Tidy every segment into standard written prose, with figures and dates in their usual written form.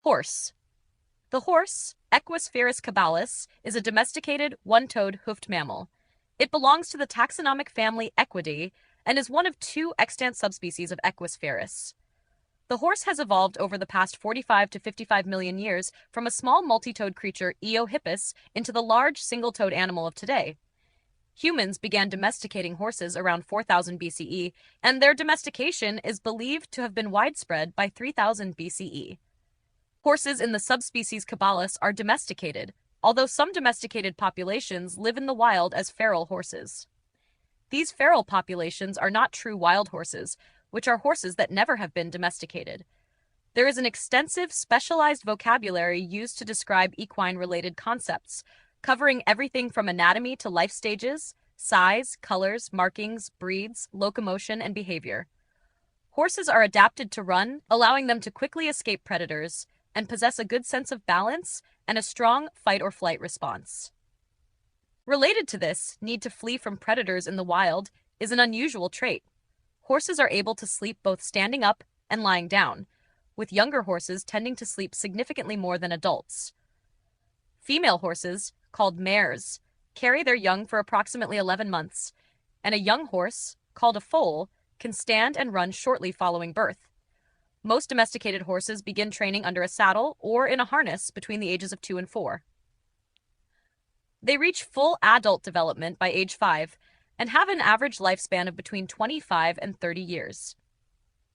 Horse. The horse, Equus ferus cabalis, is a domesticated, one-toed, hoofed mammal. It belongs to the taxonomic family Equidae and is one of two extant subspecies of Equus ferus. The horse has evolved over the past 45 to 55 million years from a small multi-toed creature, Eohippus, into the large single-toed animal of today. Humans began domesticating horses around 4000 BCE, and their domestication is believed to have been widespread by 3000 BCE. Horses in the subspecies Cabalis are domesticated, although some domesticated populations live in the wild as feral horses. These feral populations are not true wild horses, which are horses that never have been domesticated. There is an extensive, specialized vocabulary used to describe equine-related concepts, covering everything from anatomy to life stages, size, colors, markings, breeds, locomotion, and behavior. Horses are adapted to run, allowing them to quickly escape predators, and possess a good sense of balance and a strong fight-or-flight response. Related to this, need to flee from predators in the wild is an unusual trait. Horses are able to sleep both standing up and lying down, with younger horses tending to sleep significantly more than adults. Female horses, called mares, carry their young for approximately 11 months, and a young horse, called a foal, can stand and run shortly following birth. Most domesticated horses begin training under a saddle or in a harness between the ages of 2 and 4. They reach full adult development by age 5 and have an average lifespan of between 25 and 30 years.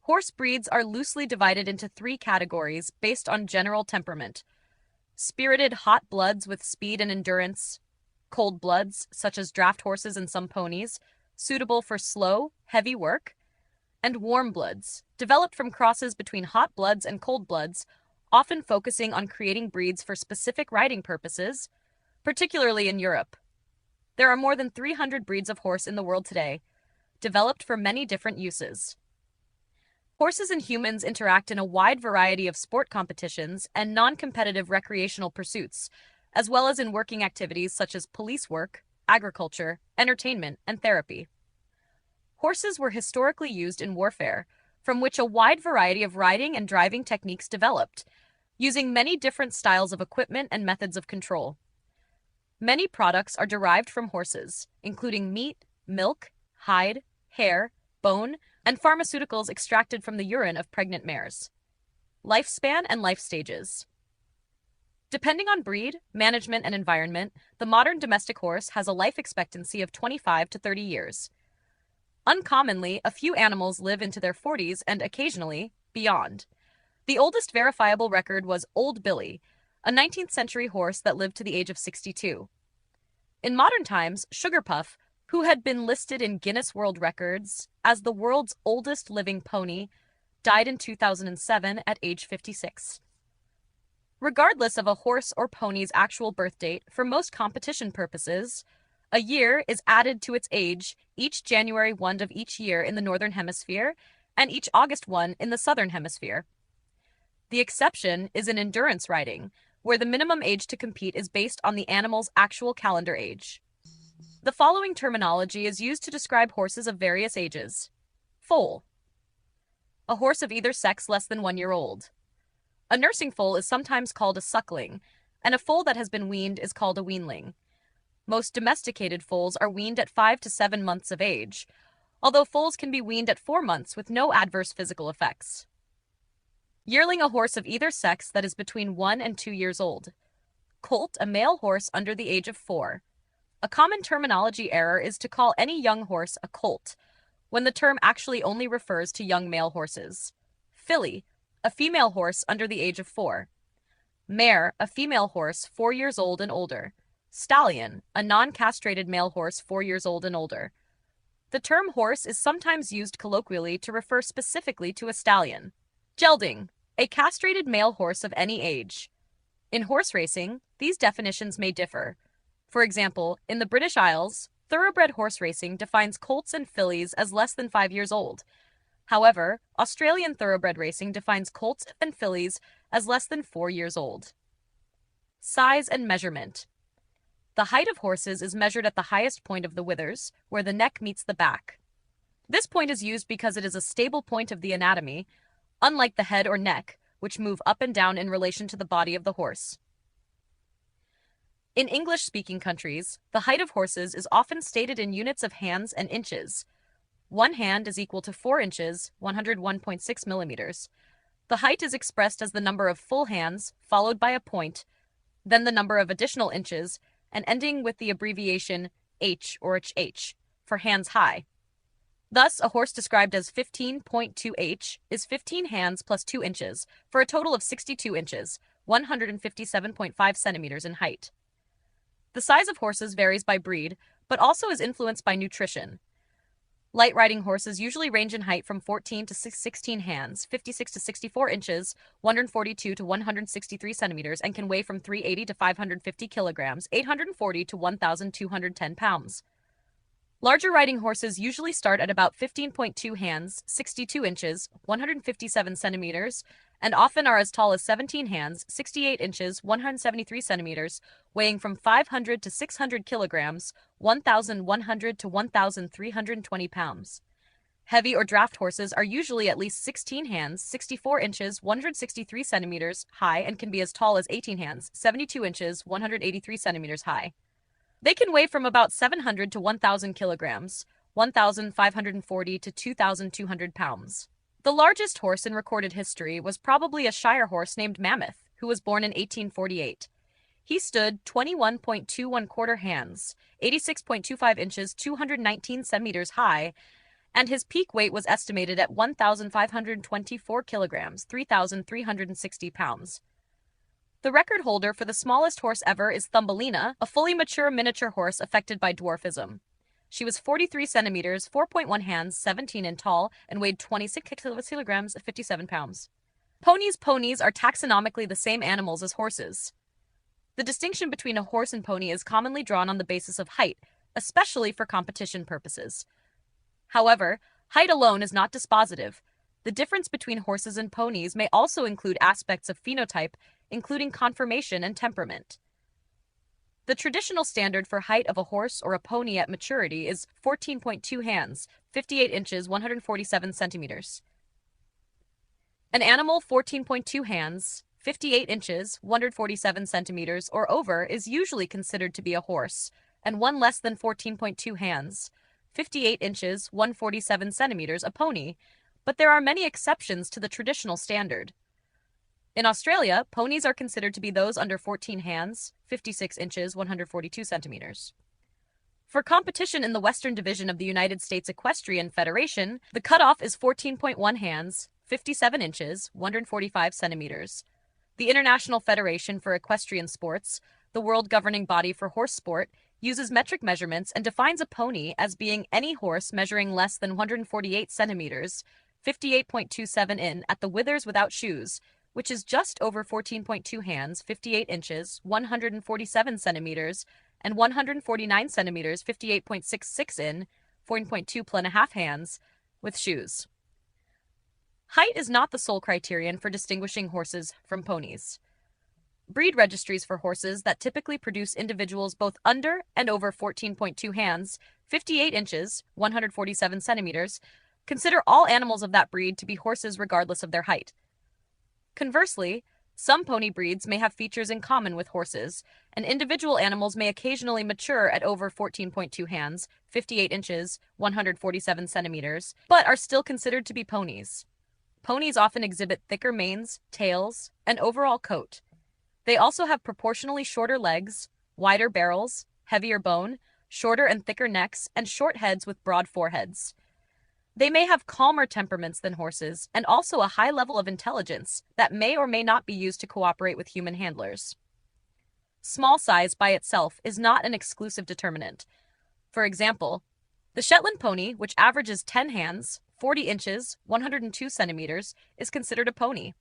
Horse breeds are loosely divided into 3 categories based on general temperament: spirited hot bloods with speed and endurance, cold bloods, such as draft horses and some ponies, suitable for slow, heavy work, and warm bloods, developed from crosses between hot bloods and cold bloods, often focusing on creating breeds for specific riding purposes, particularly in Europe. There are more than 300 breeds of horse in the world today, developed for many different uses. Horses and humans interact in a wide variety of sport competitions and non-competitive recreational pursuits, as well as in working activities such as police work, agriculture, entertainment, and therapy. Horses were historically used in warfare, from which a wide variety of riding and driving techniques developed, using many different styles of equipment and methods of control. Many products are derived from horses, including meat, milk, hide, hair, bone, and pharmaceuticals extracted from the urine of pregnant mares. Lifespan and life stages. Depending on breed, management, and environment, the modern domestic horse has a life expectancy of 25 to 30 years. Uncommonly, a few animals live into their 40s and occasionally beyond. The oldest verifiable record was Old Billy, a 19th century horse that lived to the age of 62. In modern times, Sugarpuff, who had been listed in Guinness World Records as the world's oldest living pony, died in 2007 at age 56. Regardless of a horse or pony's actual birth date, for most competition purposes, a year is added to its age each January 1 of each year in the Northern Hemisphere and each August 1 in the Southern Hemisphere. The exception is in endurance riding, where the minimum age to compete is based on the animal's actual calendar age. The following terminology is used to describe horses of various ages. Foal. A horse of either sex less than 1 year old. A nursing foal is sometimes called a suckling, and a foal that has been weaned is called a weanling. Most domesticated foals are weaned at 5 to 7 months of age, although foals can be weaned at 4 months with no adverse physical effects. Yearling, a horse of either sex that is between 1 and 2 years old. Colt, a male horse under the age of 4. A common terminology error is to call any young horse a colt, when the term actually only refers to young male horses. Filly, a female horse under the age of 4. Mare, a female horse 4 years old and older. Stallion, a non-castrated male horse 4 years old and older. The term horse is sometimes used colloquially to refer specifically to a stallion. Gelding, a castrated male horse of any age. In horse racing, these definitions may differ. For example, in the British Isles, thoroughbred horse racing defines colts and fillies as less than 5 years old. However, Australian thoroughbred racing defines colts and fillies as less than 4 years old. Size and measurement. The height of horses is measured at the highest point of the withers, where the neck meets the back. This point is used because it is a stable point of the anatomy, unlike the head or neck, which move up and down in relation to the body of the horse. In English-speaking countries, the height of horses is often stated in units of hands and inches. 1 hand is equal to 4 inches, 101.6 millimeters. The height is expressed as the number of full hands, followed by a point, then the number of additional inches, and ending with the abbreviation H or HH for hands high. Thus, a horse described as 15.2H is 15 hands plus 2 inches, for a total of 62 inches, 157.5 centimeters in height. The size of horses varies by breed, but also is influenced by nutrition. Light riding horses usually range in height from 14 to 16 hands, 56 to 64 inches, 142 to 163 centimeters, and can weigh from 380 to 550 kilograms, 840 to 1,210 pounds. Larger riding horses usually start at about 15.2 hands, 62 inches, 157 centimeters, and often are as tall as 17 hands, 68 inches, 173 centimeters, weighing from 500 to 600 kilograms, 1,100 to 1,320 pounds. Heavy or draft horses are usually at least 16 hands, 64 inches, 163 centimeters high, and can be as tall as 18 hands, 72 inches, 183 centimeters high. They can weigh from about 700 to 1,000 kilograms, 1,540 to 2,200 pounds. The largest horse in recorded history was probably a Shire horse named Mammoth, who was born in 1848. He stood 21.21 hands, 86.25 inches, 219 centimeters high, and his peak weight was estimated at 1,524 kilograms, 3,360 pounds. The record holder for the smallest horse ever is Thumbelina, a fully mature miniature horse affected by dwarfism. She was 43 centimeters, 4.1 hands, 17 in tall, and weighed 26 kilograms, 57 pounds. Ponies are taxonomically the same animals as horses. The distinction between a horse and pony is commonly drawn on the basis of height, especially for competition purposes. However, height alone is not dispositive. The difference between horses and ponies may also include aspects of phenotype, including conformation and temperament. The traditional standard for height of a horse or a pony at maturity is 14.2 hands, 58 inches, 147 centimeters. An animal 14.2 hands, 58 inches, 147 centimeters, or over is usually considered to be a horse, and one less than 14.2 hands, 58 inches, 147 centimeters, a pony, but there are many exceptions to the traditional standard. In Australia, ponies are considered to be those under 14 hands, 56 inches, 142 centimeters. For competition in the Western Division of the United States Equestrian Federation, the cutoff is 14.1 hands, 57 inches, 145 centimeters. The International Federation for Equestrian Sports, the world governing body for horse sport, uses metric measurements and defines a pony as being any horse measuring less than 148 centimeters, 58.27 in, at the withers without shoes, which is just over 14.2 hands, 58 inches, 147 centimeters, and 149 centimeters, 58.66 in, 4.2 hands, with shoes. Height is not the sole criterion for distinguishing horses from ponies. Breed registries for horses that typically produce individuals both under and over 14.2 hands, 58 inches, 147 centimeters, consider all animals of that breed to be horses regardless of their height. Conversely, some pony breeds may have features in common with horses, and individual animals may occasionally mature at over 14.2 hands, 58 inches, 147 centimeters, but are still considered to be ponies. Ponies often exhibit thicker manes, tails, and overall coat. They also have proportionally shorter legs, wider barrels, heavier bone, shorter and thicker necks, and short heads with broad foreheads. They may have calmer temperaments than horses, and also a high level of intelligence that may or may not be used to cooperate with human handlers. Small size by itself is not an exclusive determinant. For example, the Shetland pony, which averages 10 hands, 40 inches, 102 centimeters, is considered a pony.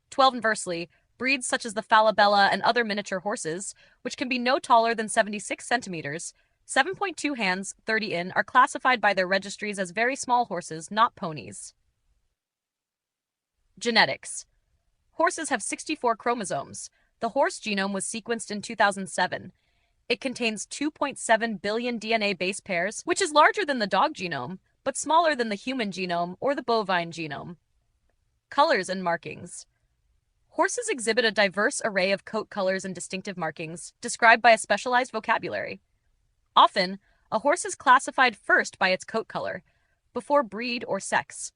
12 inversely, breeds such as the Falabella and other miniature horses, which can be no taller than 76 centimeters, 7.2 hands, 30 in, are classified by their registries as very small horses, not ponies. Genetics. Horses have 64 chromosomes. The horse genome was sequenced in 2007. It contains 2.7 billion DNA base pairs, which is larger than the dog genome, but smaller than the human genome or the bovine genome. Colors and markings. Horses exhibit a diverse array of coat colors and distinctive markings, described by a specialized vocabulary. Often, a horse is classified first by its coat color, before breed or sex.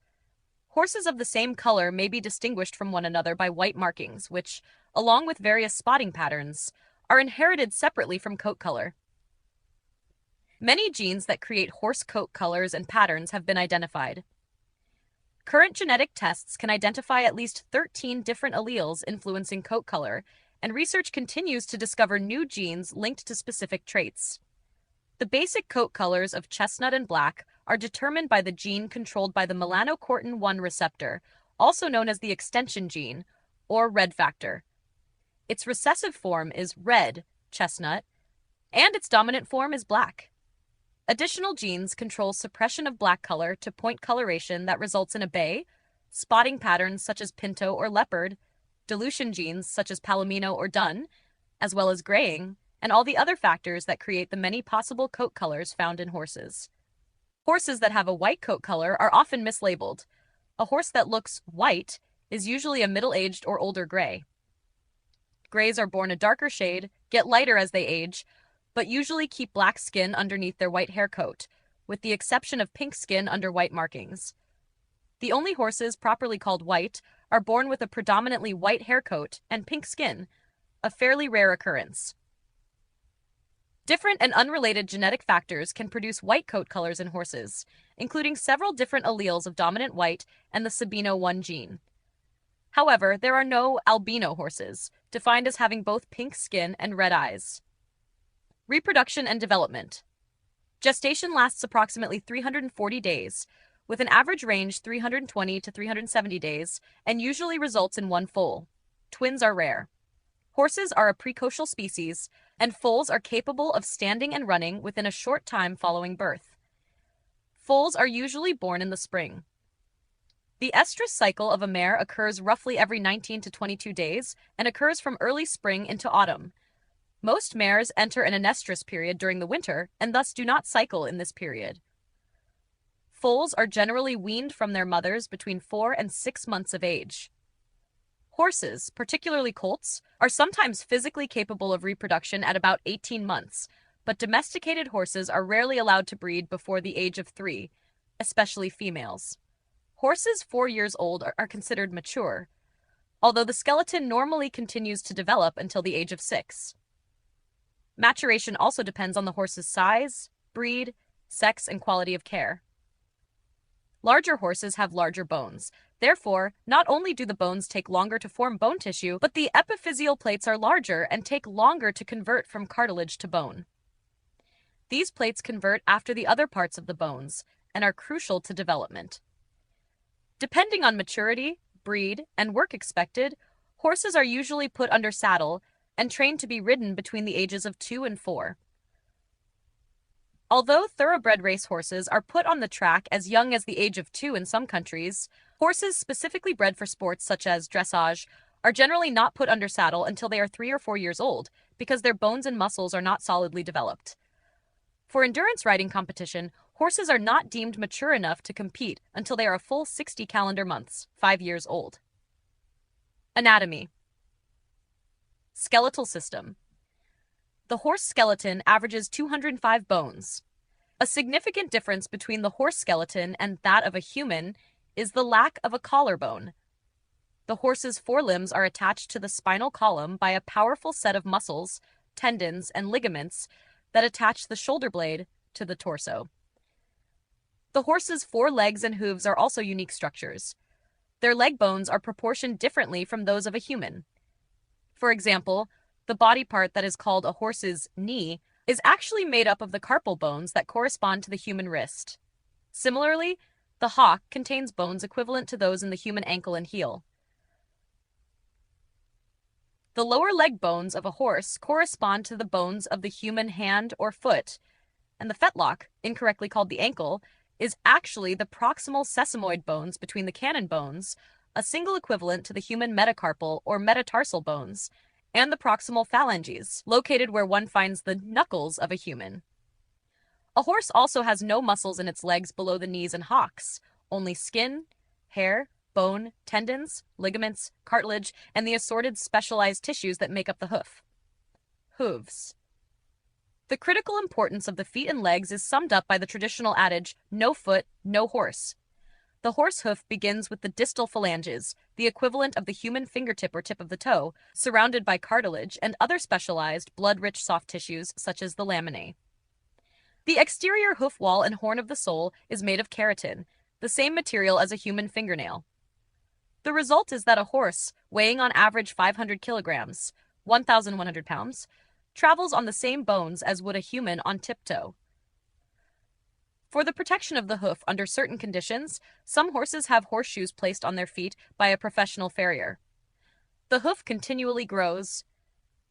Horses of the same color may be distinguished from one another by white markings, which, along with various spotting patterns, are inherited separately from coat color. Many genes that create horse coat colors and patterns have been identified. Current genetic tests can identify at least 13 different alleles influencing coat color, and research continues to discover new genes linked to specific traits. The basic coat colors of chestnut and black are determined by the gene controlled by the melanocortin-1 receptor, also known as the extension gene, or red factor. Its recessive form is red, chestnut, and its dominant form is black. Additional genes control suppression of black color to point coloration that results in a bay, spotting patterns such as pinto or leopard, dilution genes such as palomino or dun, as well as graying, and all the other factors that create the many possible coat colors found in horses. Horses that have a white coat color are often mislabeled. A horse that looks white is usually a middle-aged or older gray. Grays are born a darker shade, get lighter as they age, but usually keep black skin underneath their white hair coat, with the exception of pink skin under white markings. The only horses properly called white are born with a predominantly white hair coat and pink skin, a fairly rare occurrence. Different and unrelated genetic factors can produce white coat colors in horses, including several different alleles of dominant white and the Sabino1 gene. However, there are no albino horses, defined as having both pink skin and red eyes. Reproduction and development. Gestation lasts approximately 340 days, with an average range 320 to 370 days, and usually results in one foal. Twins are rare. Horses are a precocial species, and foals are capable of standing and running within a short time following birth. Foals are usually born in the spring. The estrus cycle of a mare occurs roughly every 19 to 22 days and occurs from early spring into autumn. Most mares enter an anestrus period during the winter and thus do not cycle in this period. Foals are generally weaned from their mothers between 4 and 6 months of age. Horses, particularly colts, are sometimes physically capable of reproduction at about 18 months, but domesticated horses are rarely allowed to breed before the age of 3, especially females. Horses 4 years old are considered mature, although the skeleton normally continues to develop until the age of 6. Maturation also depends on the horse's size, breed, sex, and quality of care. Larger horses have larger bones. Therefore, not only do the bones take longer to form bone tissue, but the epiphyseal plates are larger and take longer to convert from cartilage to bone. These plates convert after the other parts of the bones and are crucial to development. Depending on maturity, breed, and work expected, horses are usually put under saddle and trained to be ridden between the ages of 2 and 4. Although thoroughbred racehorses are put on the track as young as the age of 2 in some countries, horses specifically bred for sports such as dressage are generally not put under saddle until they are 3 or 4 years old because their bones and muscles are not solidly developed. For endurance riding competition, horses are not deemed mature enough to compete until they are a full 60 calendar months, 5 years old. Anatomy. Skeletal system. The horse skeleton averages 205 bones. A significant difference between the horse skeleton and that of a human is the lack of a collarbone. The horse's forelimbs are attached to the spinal column by a powerful set of muscles, tendons, and ligaments that attach the shoulder blade to the torso. The horse's 4 legs and hooves are also unique structures. Their leg bones are proportioned differently from those of a human. For example, the body part that is called a horse's knee is actually made up of the carpal bones that correspond to the human wrist. Similarly, the hock contains bones equivalent to those in the human ankle and heel. The lower leg bones of a horse correspond to the bones of the human hand or foot, and the fetlock, incorrectly called the ankle, is actually the proximal sesamoid bones between the cannon bones, a single equivalent to the human metacarpal or metatarsal bones, and the proximal phalanges, located where one finds the knuckles of a human. A horse also has no muscles in its legs below the knees and hocks, only skin, hair, bone, tendons, ligaments, cartilage, and the assorted specialized tissues that make up the hoof. Hooves. The critical importance of the feet and legs is summed up by the traditional adage, no foot, no horse. The horse hoof begins with the distal phalanges, the equivalent of the human fingertip or tip of the toe, surrounded by cartilage and other specialized, blood-rich soft tissues such as the laminae. The exterior hoof wall and horn of the sole is made of keratin, the same material as a human fingernail. The result is that a horse, weighing on average 500 kilograms, 1,100 pounds, travels on the same bones as would a human on tiptoe. For the protection of the hoof under certain conditions, some horses have horseshoes placed on their feet by a professional farrier. The hoof continually grows,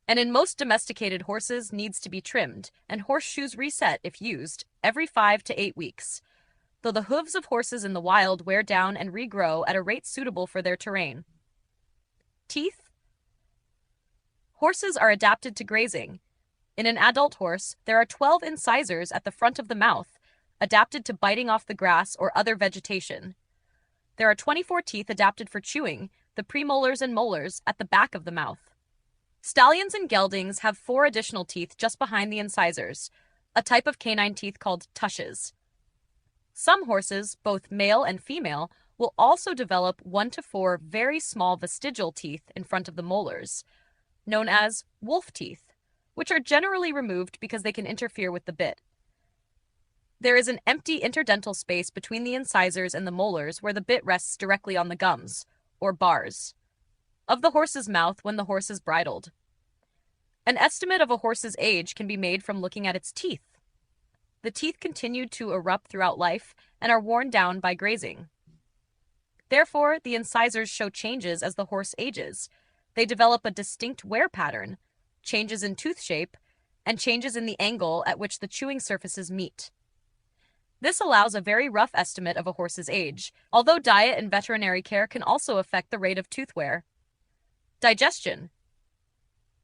and in most domesticated horses needs to be trimmed, and horseshoes reset, if used, every 5 to 8 weeks, though the hooves of horses in the wild wear down and regrow at a rate suitable for their terrain. Teeth. Horses are adapted to grazing. In an adult horse, there are 12 incisors at the front of the mouth, adapted to biting off the grass or other vegetation. There are 24 teeth adapted for chewing, the premolars and molars, at the back of the mouth. Stallions and geldings have 4 additional teeth just behind the incisors, a type of canine teeth called tushes. Some horses, both male and female, will also develop 1 to 4 very small vestigial teeth in front of the molars, known as wolf teeth, which are generally removed because they can interfere with the bit. There is an empty interdental space between the incisors and the molars where the bit rests directly on the gums, or bars, of the horse's mouth when the horse is bridled. An estimate of a horse's age can be made from looking at its teeth. The teeth continue to erupt throughout life and are worn down by grazing. Therefore, the incisors show changes as the horse ages. They develop a distinct wear pattern, changes in tooth shape, and changes in the angle at which the chewing surfaces meet. This allows a very rough estimate of a horse's age, although diet and veterinary care can also affect the rate of tooth wear. Digestion.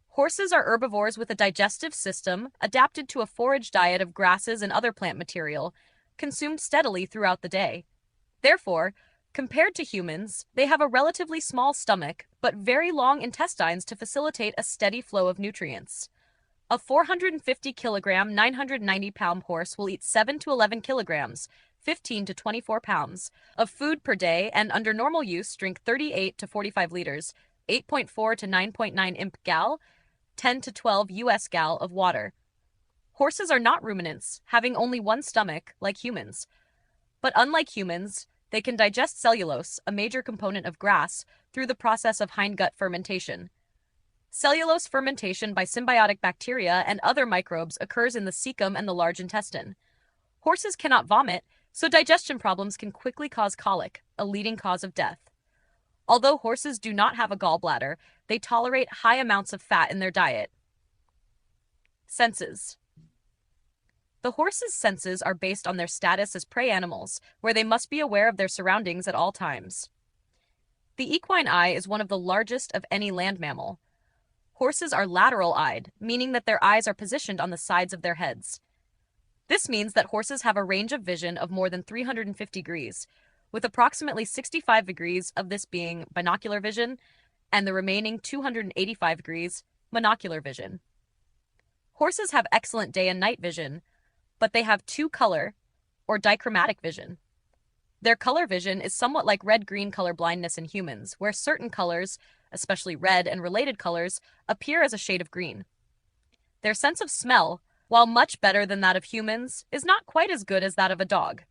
Horses are herbivores with a digestive system adapted to a forage diet of grasses and other plant material, consumed steadily throughout the day. Therefore, compared to humans, they have a relatively small stomach, but very long intestines to facilitate a steady flow of nutrients. A 450 kilogram, 990 pound horse will eat 7 to 11 kilograms, 15 to 24 pounds, of food per day and under normal use drink 38 to 45 liters, 8.4 to 9.9 imp gal, 10 to 12 US gal of water. Horses are not ruminants, having only one stomach, like humans. But unlike humans, they can digest cellulose, a major component of grass, through the process of hindgut fermentation. Cellulose fermentation by symbiotic bacteria and other microbes occurs in the cecum and the large intestine. Horses cannot vomit, so digestion problems can quickly cause colic, a leading cause of death. Although horses do not have a gallbladder, they tolerate high amounts of fat in their diet. Senses. The horse's senses are based on their status as prey animals, where they must be aware of their surroundings at all times. The equine eye is one of the largest of any land mammal. Horses are lateral-eyed, meaning that their eyes are positioned on the sides of their heads. This means that horses have a range of vision of more than 350 degrees, with approximately 65 degrees of this being binocular vision, and the remaining 285 degrees monocular vision. Horses have excellent day and night vision, but they have two-color, or dichromatic vision. Their color vision is somewhat like red-green color blindness in humans, where certain colors, especially red and related colors, appear as a shade of green. Their sense of smell, while much better than that of humans, is not quite as good as that of a dog.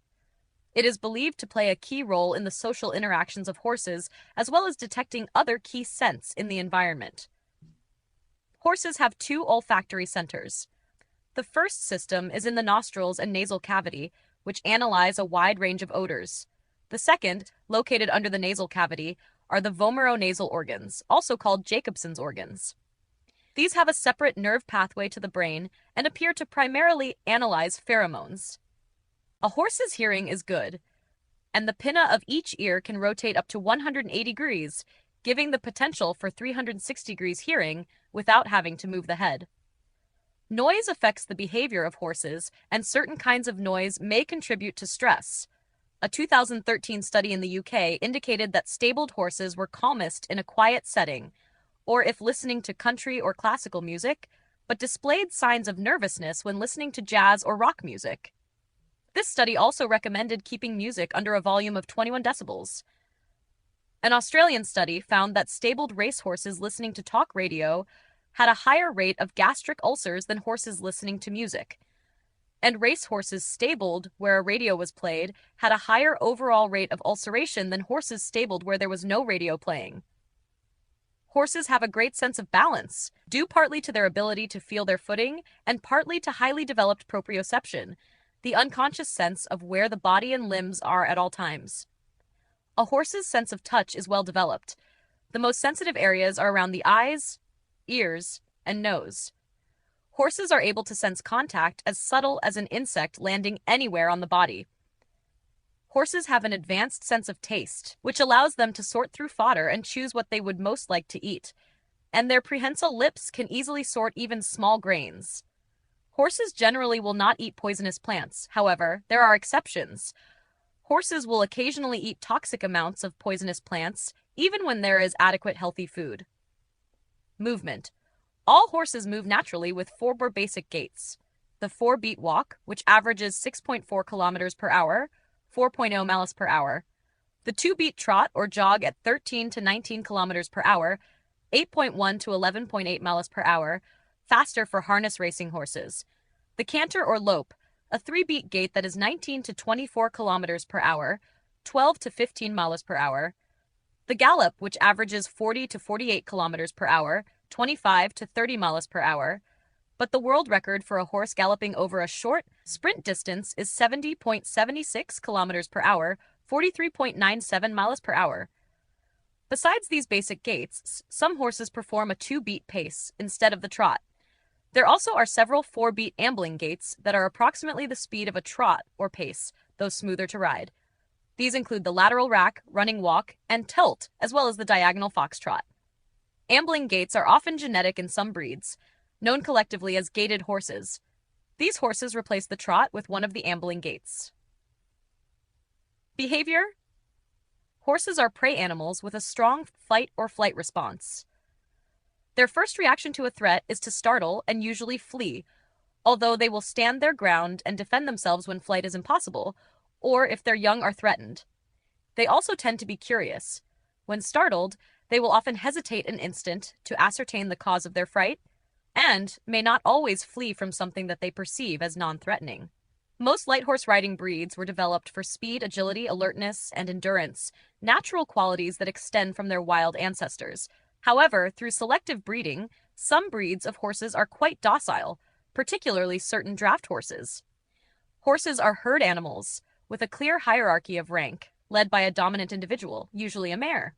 It is believed to play a key role in the social interactions of horses, as well as detecting other key scents in the environment. Horses have 2 olfactory centers. The first system is in the nostrils and nasal cavity, which analyze a wide range of odors. The second, located under the nasal cavity, are the vomeronasal organs, also called Jacobson's organs. These have a separate nerve pathway to the brain and appear to primarily analyze pheromones. A horse's hearing is good, and the pinna of each ear can rotate up to 180 degrees, giving the potential for 360 degrees hearing without having to move the head. Noise affects the behavior of horses, and certain kinds of noise may contribute to stress. A 2013 study in the UK indicated that stabled horses were calmest in a quiet setting, or if listening to country or classical music, but displayed signs of nervousness when listening to jazz or rock music. This study also recommended keeping music under a volume of 21 decibels. An Australian study found that stabled racehorses listening to talk radio had a higher rate of gastric ulcers than horses listening to music. And racehorses stabled where a radio was played had a higher overall rate of ulceration than horses stabled where there was no radio playing. Horses have a great sense of balance, due partly to their ability to feel their footing and partly to highly developed proprioception, the unconscious sense of where the body and limbs are at all times. A horse's sense of touch is well developed. The most sensitive areas are around the eyes, ears, and nose. Horses are able to sense contact as subtle as an insect landing anywhere on the body. Horses have an advanced sense of taste, which allows them to sort through fodder and choose what they would most like to eat, and their prehensile lips can easily sort even small grains. Horses generally will not eat poisonous plants. However, there are exceptions. Horses will occasionally eat toxic amounts of poisonous plants, even when there is adequate healthy food. Movement. All horses move naturally with four basic gaits. The 4-beat walk, which averages 6.4 kilometers per hour, 4.0 miles per hour. The 2-beat trot or jog at 13 to 19 kilometers per hour, 8.1 to 11.8 miles per hour, faster for harness racing horses. The canter or lope, a 3-beat gait that is 19 to 24 kilometers per hour, 12 to 15 miles per hour. The gallop, which averages 40 to 48 kilometers per hour, 25 to 30 miles per hour. But the world record for a horse galloping over a short sprint distance is 70.76 kilometers per hour, 43.97 miles per hour. Besides these basic gaits, some horses perform a 2-beat pace instead of the trot. There also are several 4-beat ambling gaits that are approximately the speed of a trot or pace, though smoother to ride. These include the lateral rack, running walk, and tilt, as well as the diagonal foxtrot. Ambling gaits are often genetic in some breeds, known collectively as gaited horses. These horses replace the trot with one of the ambling gaits. Behavior. Horses are prey animals with a strong fight or flight response. Their first reaction to a threat is to startle and usually flee, although they will stand their ground and defend themselves when flight is impossible, or if their young are threatened. They also tend to be curious. When startled, they will often hesitate an instant to ascertain the cause of their fright, and may not always flee from something that they perceive as non-threatening. Most light horse riding breeds were developed for speed, agility, alertness, and endurance, natural qualities that extend from their wild ancestors. However, through selective breeding, some breeds of horses are quite docile, particularly certain draft horses. Horses are herd animals, with a clear hierarchy of rank, led by a dominant individual, usually a mare.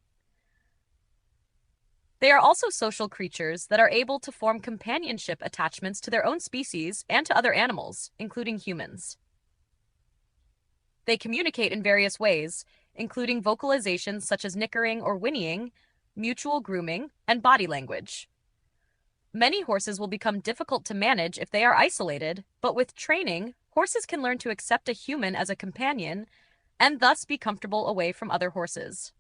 They are also social creatures that are able to form companionship attachments to their own species and to other animals, including humans. They communicate in various ways, including vocalizations such as nickering or whinnying, mutual grooming, and body language. Many horses will become difficult to manage if they are isolated, but with training, horses can learn to accept a human as a companion and thus be comfortable away from other horses.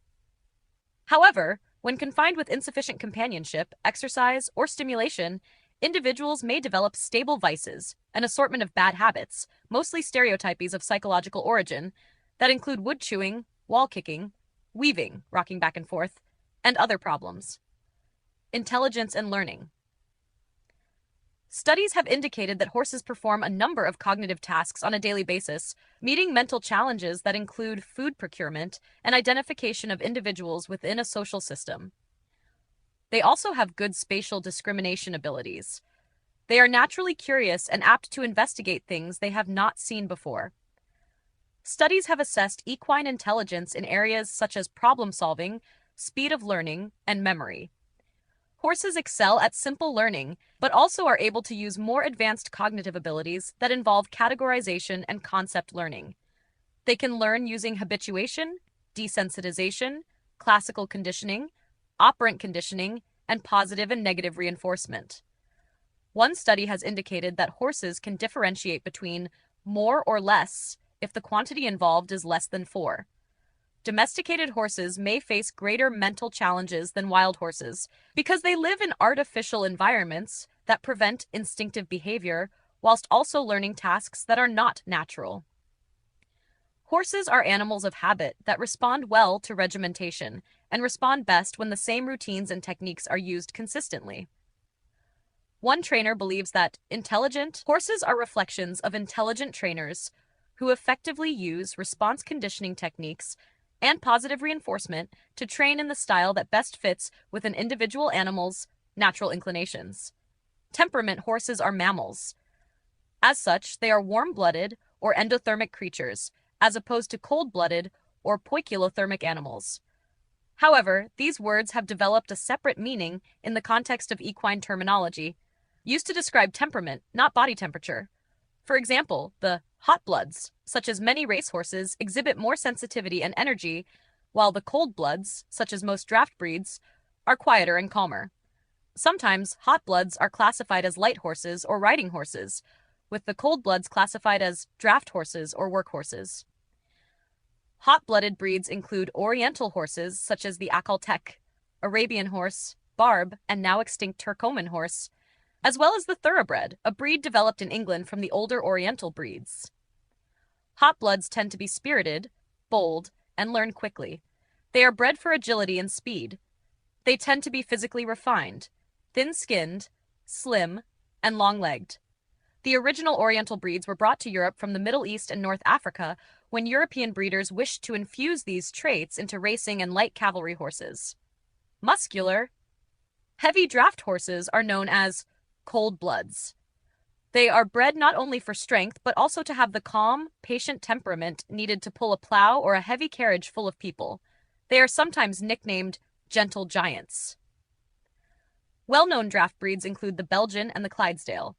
However, when confined with insufficient companionship, exercise, or stimulation, individuals may develop stable vices, an assortment of bad habits, mostly stereotypies of psychological origin, that include wood chewing, wall kicking, weaving, rocking back and forth, and other problems. Intelligence and learning. Studies have indicated that horses perform a number of cognitive tasks on a daily basis, meeting mental challenges that include food procurement and identification of individuals within a social system. They also have good spatial discrimination abilities. They are naturally curious and apt to investigate things they have not seen before. Studies have assessed equine intelligence in areas such as problem solving, speed of learning, and memory. Horses excel at simple learning, but also are able to use more advanced cognitive abilities that involve categorization and concept learning. They can learn using habituation, desensitization, classical conditioning, operant conditioning, and positive and negative reinforcement. One study has indicated that horses can differentiate between more or less if the quantity involved is less than 4. Domesticated horses may face greater mental challenges than wild horses because they live in artificial environments that prevent instinctive behavior whilst also learning tasks that are not natural. Horses are animals of habit that respond well to regimentation and respond best when the same routines and techniques are used consistently. One trainer believes that intelligent horses are reflections of intelligent trainers who effectively use response conditioning techniques and positive reinforcement to train in the style that best fits with an individual animal's natural inclinations. Temperament horses are mammals. As such, they are warm-blooded or endothermic creatures, as opposed to cold-blooded or poikilothermic animals. However, these words have developed a separate meaning in the context of equine terminology, used to describe temperament, not body temperature. For example, the hot bloods, such as many racehorses, exhibit more sensitivity and energy, while the cold bloods, such as most draft breeds, are quieter and calmer. Sometimes hot bloods are classified as light horses or riding horses, with the cold bloods classified as draft horses or work horses. Hot-blooded breeds include oriental horses such as the Akaltek, Arabian horse, Barb, and now extinct Turcoman horse, as well as the thoroughbred, a breed developed in England from the older oriental breeds. Hot bloods tend to be spirited, bold, and learn quickly. They are bred for agility and speed. They tend to be physically refined, thin-skinned, slim, and long-legged. The original oriental breeds were brought to Europe from the Middle East and North Africa when European breeders wished to infuse these traits into racing and light cavalry horses. Muscular, heavy draft horses are known as cold bloods. They are bred not only for strength, but also to have the calm, patient temperament needed to pull a plow or a heavy carriage full of people. They are sometimes nicknamed gentle giants. Well-known draft breeds include the Belgian and the Clydesdale.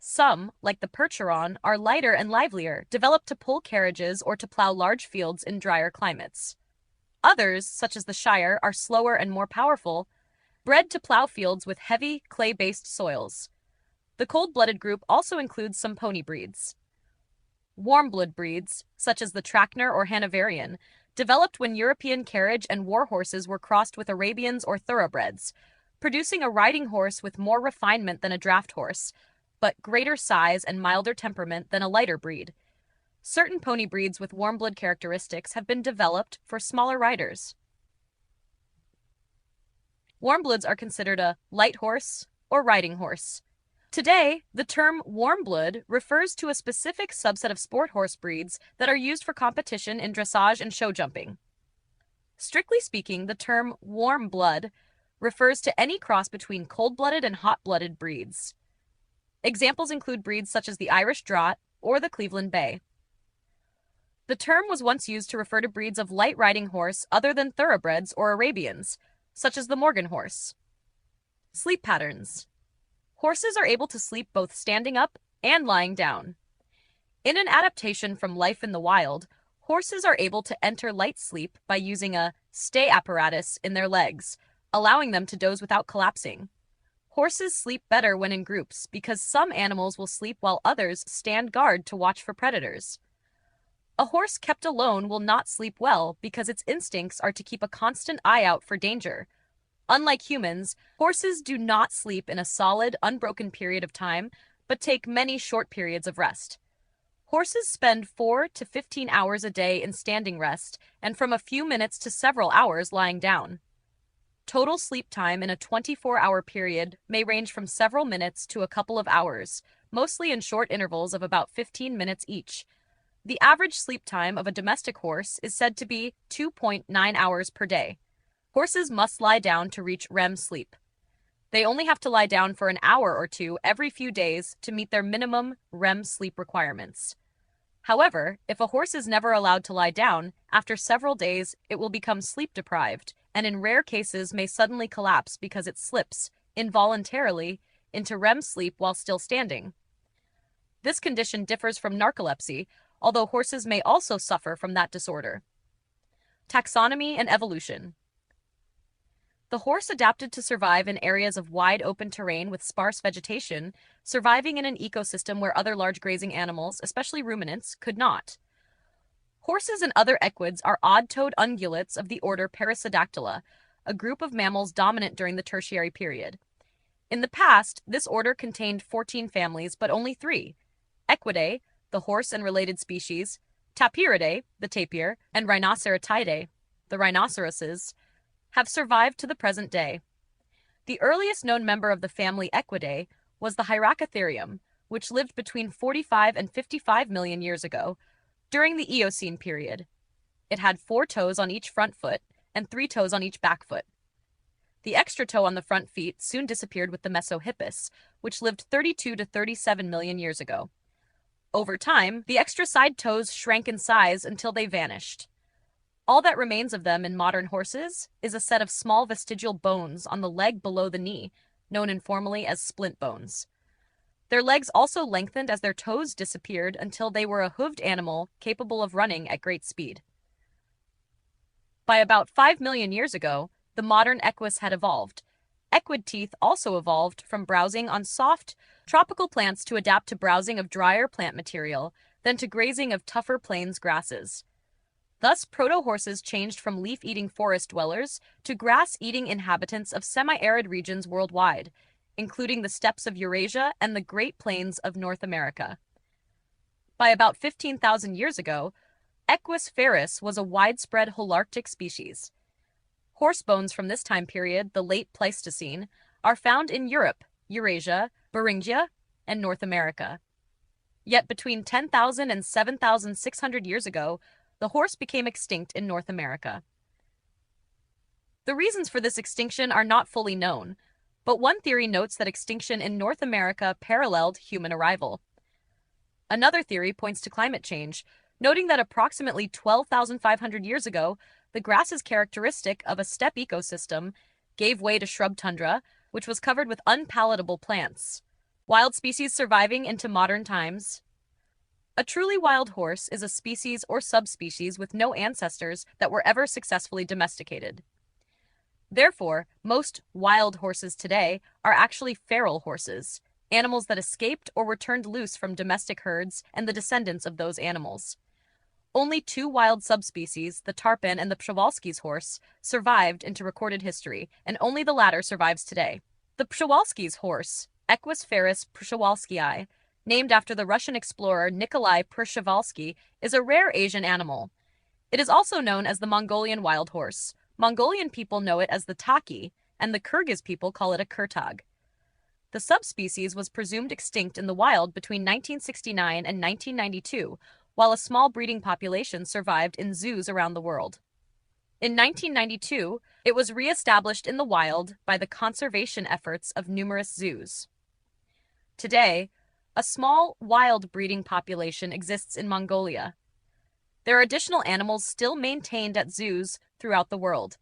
Some, like the Percheron, are lighter and livelier, developed to pull carriages or to plow large fields in drier climates. Others, such as the Shire, are slower and more powerful, bred to plow fields with heavy, clay-based soils. The cold-blooded group also includes some pony breeds. Warm-blood breeds, such as the Trakehner or Hanoverian, developed when European carriage and war horses were crossed with Arabians or thoroughbreds, producing a riding horse with more refinement than a draft horse, but greater size and milder temperament than a lighter breed. Certain pony breeds with warm-blood characteristics have been developed for smaller riders. Warmbloods are considered a light horse or riding horse. Today, the term warmblood refers to a specific subset of sport horse breeds that are used for competition in dressage and show jumping. Strictly speaking, the term warm blood refers to any cross between cold-blooded and hot-blooded breeds. Examples include breeds such as the Irish Draught or the Cleveland Bay. The term was once used to refer to breeds of light riding horse other than thoroughbreds or Arabians, such as the Morgan horse. Sleep patterns. Horses are able to sleep both standing up and lying down. In an adaptation from life in the wild, horses are able to enter light sleep by using a stay apparatus in their legs, allowing them to doze without collapsing. Horses sleep better when in groups because some animals will sleep while others stand guard to watch for predators. A horse kept alone will not sleep well because its instincts are to keep a constant eye out for danger. Unlike humans, horses do not sleep in a solid, unbroken period of time, but take many short periods of rest. Horses spend 4 to 15 hours a day in standing rest and from a few minutes to several hours lying down. Total sleep time in a 24-hour period may range from several minutes to a couple of hours, mostly in short intervals of about 15 minutes each. The average sleep time of a domestic horse is said to be 2.9 hours per day. Horses must lie down to reach REM sleep. They only have to lie down for an hour or two every few days to meet their minimum REM sleep requirements. However, if a horse is never allowed to lie down, after several days it will become sleep-deprived, and in rare cases may suddenly collapse because it slips, involuntarily, into REM sleep while still standing. This condition differs from narcolepsy, although horses may also suffer from that disorder. Taxonomy and evolution. The horse adapted to survive in areas of wide open terrain with sparse vegetation, surviving in an ecosystem where other large grazing animals, especially ruminants, could not. Horses and other equids are odd-toed ungulates of the order Perissodactyla, a group of mammals dominant during the Tertiary period. In the past, this order contained 14 families, but only 3. Equidae, the horse and related species, Tapiridae, the tapir, and Rhinocerotidae, the rhinoceroses, have survived to the present day. The earliest known member of the family Equidae was the Hyracotherium, which lived between 45 and 55 million years ago, during the Eocene period. It had 4 toes on each front foot and 3 toes on each back foot. The extra toe on the front feet soon disappeared with the Mesohippus, which lived 32 to 37 million years ago. Over time, the extra side toes shrank in size until they vanished. All that remains of them in modern horses is a set of small vestigial bones on the leg below the knee, known informally as splint bones. Their legs also lengthened as their toes disappeared until they were a hooved animal capable of running at great speed. By about 5 million years ago, the modern equus had evolved. Equid teeth also evolved from browsing on soft, tropical plants to adapt to browsing of drier plant material, then to grazing of tougher plains grasses. Thus, proto-horses changed from leaf-eating forest dwellers to grass-eating inhabitants of semi-arid regions worldwide, including the steppes of Eurasia and the Great Plains of North America. By about 15,000 years ago, Equus ferus was a widespread Holarctic species. Horse bones from this time period, the late Pleistocene, are found in Europe, Eurasia, Beringia, and North America. Yet between 10,000 and 7,600 years ago, the horse became extinct in North America. The reasons for this extinction are not fully known, but one theory notes that extinction in North America paralleled human arrival. Another theory points to climate change, noting that approximately 12,500 years ago, the grasses characteristic of a steppe ecosystem gave way to shrub tundra, which was covered with unpalatable plants. Wild species surviving into modern times. A truly wild horse is a species or subspecies with no ancestors that were ever successfully domesticated. Therefore, most wild horses today are actually feral horses, animals that escaped or were turned loose from domestic herds and the descendants of those animals. Only 2 wild subspecies, the Tarpan and the Przewalski's horse, survived into recorded history, and only the latter survives today. The Przewalski's horse, Equus ferus przewalskii, named after the Russian explorer Nikolai Przewalski, is a rare Asian animal. It is also known as the Mongolian wild horse. Mongolian people know it as the taki, and the Kyrgyz people call it a kurtag. The subspecies was presumed extinct in the wild between 1969 and 1992, while a small breeding population survived in zoos around the world. In 1992, it was re-established in the wild by the conservation efforts of numerous zoos. Today, a small wild breeding population exists in Mongolia. There are additional animals still maintained at zoos throughout the world.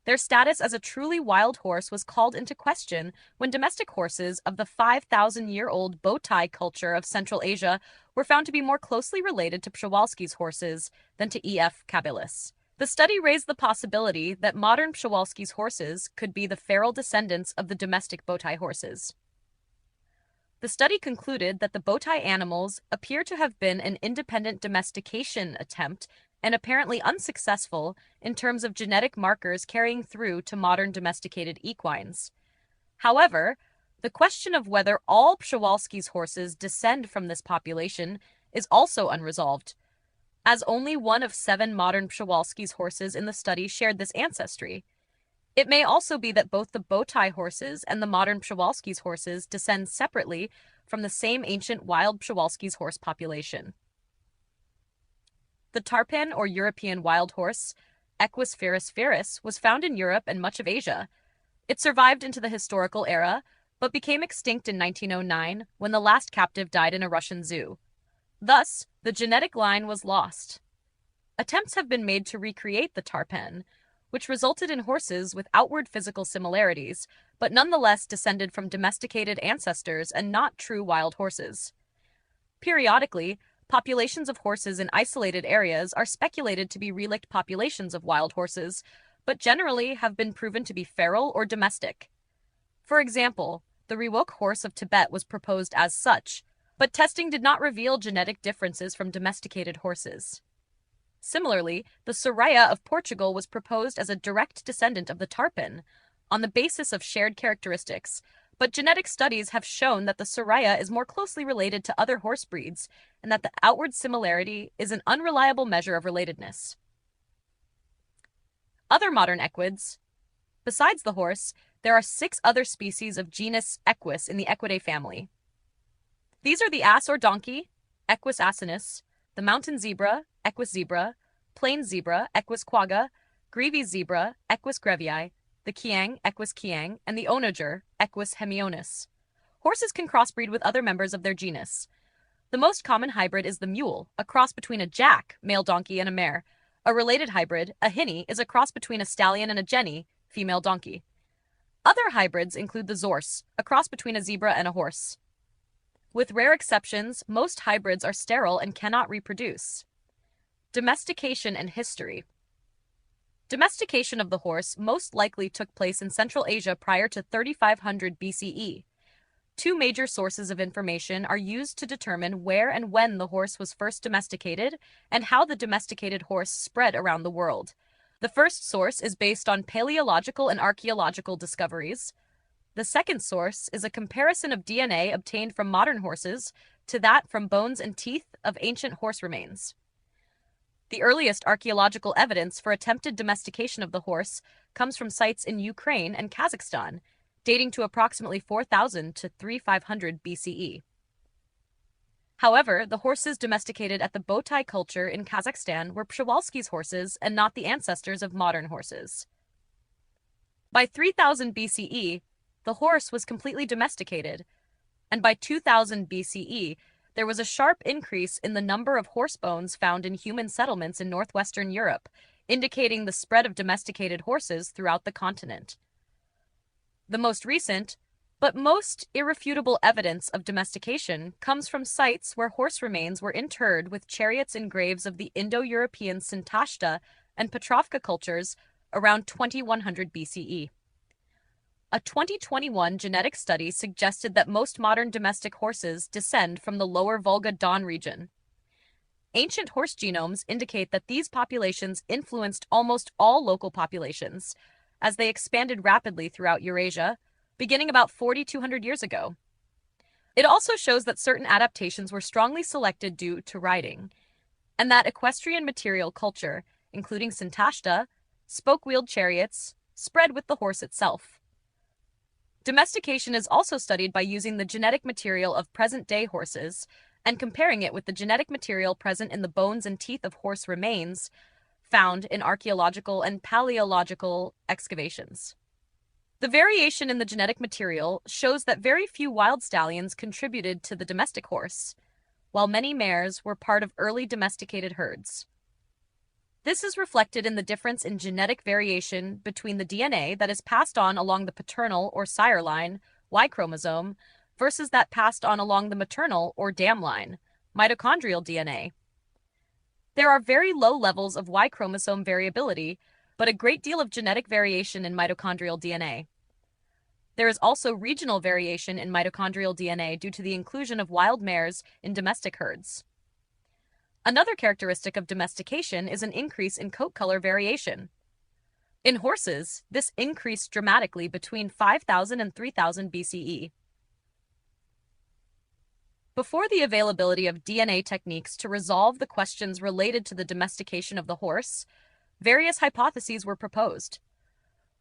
Their status as a truly wild horse was called into question when domestic horses of the 5,000-year-old Botai culture of Central Asia were found to be more closely related to Przewalski's horses than to E.F. cabilis. The study raised the possibility that modern Przewalski's horses could be the feral descendants of the domestic Botai horses. The study concluded that the Botai animals appear to have been an independent domestication attempt and apparently unsuccessful in terms of genetic markers carrying through to modern domesticated equines. However, the question of whether all Przewalski's horses descend from this population is also unresolved, as only one of 7 modern Przewalski's horses in the study shared this ancestry. It may also be that both the Botai horses and the modern Przewalski's horses descend separately from the same ancient wild Przewalski's horse population. The tarpan or European wild horse, Equus ferus ferus, was found in Europe and much of Asia. It survived into the historical era, but became extinct in 1909 when the last captive died in a Russian zoo. Thus, the genetic line was lost. Attempts have been made to recreate the tarpan, which resulted in horses with outward physical similarities, but nonetheless descended from domesticated ancestors and not true wild horses. Periodically, populations of horses in isolated areas are speculated to be relict populations of wild horses, but generally have been proven to be feral or domestic. For example, the Rewok horse of Tibet was proposed as such, but testing did not reveal genetic differences from domesticated horses. Similarly, the Soraya of Portugal was proposed as a direct descendant of the tarpan, on the basis of shared characteristics, but genetic studies have shown that the Soraya is more closely related to other horse breeds and that the outward similarity is an unreliable measure of relatedness. Other modern equids. Besides the horse, there are 6 other species of genus Equus in the Equidae family. These are the ass or donkey, Equus asinus, the mountain zebra, Equus zebra, plains zebra, Equus quagga, Grevy's zebra, Equus grevii, the kiang, Equus kiang, and the onager, Equus hemionus. Horses can crossbreed with other members of their genus. The most common hybrid is the mule, a cross between a jack, male donkey, and a mare. A related hybrid, a hinny, is a cross between a stallion and a jenny, female donkey. Other hybrids include the zorse, a cross between a zebra and a horse. With rare exceptions, most hybrids are sterile and cannot reproduce. Domestication and history. Domestication of the horse most likely took place in Central Asia prior to 3500 BCE. 2 major sources of information are used to determine where and when the horse was first domesticated and how the domesticated horse spread around the world. The first source is based on paleological and archaeological discoveries. The second source is a comparison of DNA obtained from modern horses to that from bones and teeth of ancient horse remains. The earliest archaeological evidence for attempted domestication of the horse comes from sites in Ukraine and Kazakhstan, dating to approximately 4000 to 3500 BCE. However, the horses domesticated at the Botai culture in Kazakhstan were Przewalski's horses and not the ancestors of modern horses. By 3000 BCE, the horse was completely domesticated, and by 2000 BCE, there was a sharp increase in the number of horse bones found in human settlements in northwestern Europe, indicating the spread of domesticated horses throughout the continent. The most recent, but most irrefutable evidence of domestication comes from sites where horse remains were interred with chariots and graves of the Indo-European Sintashta and Petrovka cultures around 2100 BCE. A 2021 genetic study suggested that most modern domestic horses descend from the lower Volga-Don region. Ancient horse genomes indicate that these populations influenced almost all local populations, as they expanded rapidly throughout Eurasia, beginning about 4,200 years ago. It also shows that certain adaptations were strongly selected due to riding, and that equestrian material culture, including Sintashta, spoke-wheeled chariots, spread with the horse itself. Domestication is also studied by using the genetic material of present-day horses and comparing it with the genetic material present in the bones and teeth of horse remains found in archaeological and paleological excavations. The variation in the genetic material shows that very few wild stallions contributed to the domestic horse, while many mares were part of early domesticated herds. This is reflected in the difference in genetic variation between the DNA that is passed on along the paternal or sire line, Y chromosome, versus that passed on along the maternal or dam line, mitochondrial DNA. There are very low levels of Y chromosome variability, but a great deal of genetic variation in mitochondrial DNA. There is also regional variation in mitochondrial DNA due to the inclusion of wild mares in domestic herds. Another characteristic of domestication is an increase in coat color variation. In horses, this increased dramatically between 5000 and 3000 BCE. Before the availability of DNA techniques to resolve the questions related to the domestication of the horse, various hypotheses were proposed.